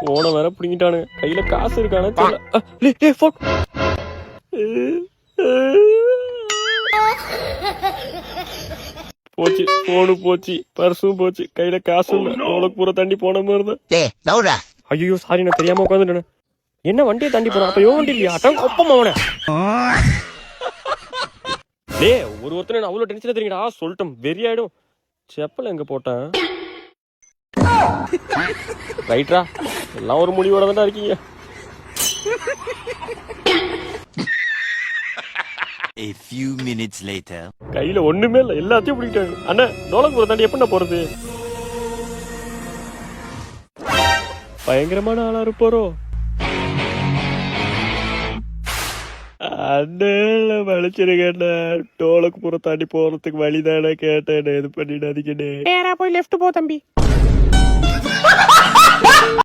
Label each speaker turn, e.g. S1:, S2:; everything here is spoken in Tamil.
S1: போன வேற பிடிங்கிட்டானு. கையில காசு இருக்கானு போச்சு, போனு போச்சு, பர்சும் போச்சு, கையில காசு இல்ல. தோளுக்கு பூரா தண்டி போன மாதிரி. ஐயோ சாரி, நான் தெரியாம உட்காந்துட்டேன். என்ன வண்டியை தாண்டி போறான்? அப்ப வண்டி இல்லையா? ஒப்பம் அவன ஒருத்தனை அவ்வளவு டென்ஷன் தெரியுங்கடா. சொல்லிட்டோம் வெறி ஆயிடும். செப்பல் எங்க போட்டேன்? ரைட்ரா, எல்லாம் ஒரு முடிவோட தான் இருக்கீங்க.
S2: A few minutes later.
S1: கையில ஒண்ணுமே இல்ல, எல்லாத்தையும் பிடிக்கிட்டாங்க. அண்ணா டோலக் பூரா தாண்டி எப்ப போறது? பயங்கரமான ஆளா இருப்பாரோ? அண்ணல வலிச்சிருக்கேன்டா. டோலக்கு பூரா தாண்டி போறதுக்கு வழிதானே கேட்டேன். இது பண்ணிடாதீங்கன்னு.
S3: நேரா போய் லெஃப்ட் போ தம்பி.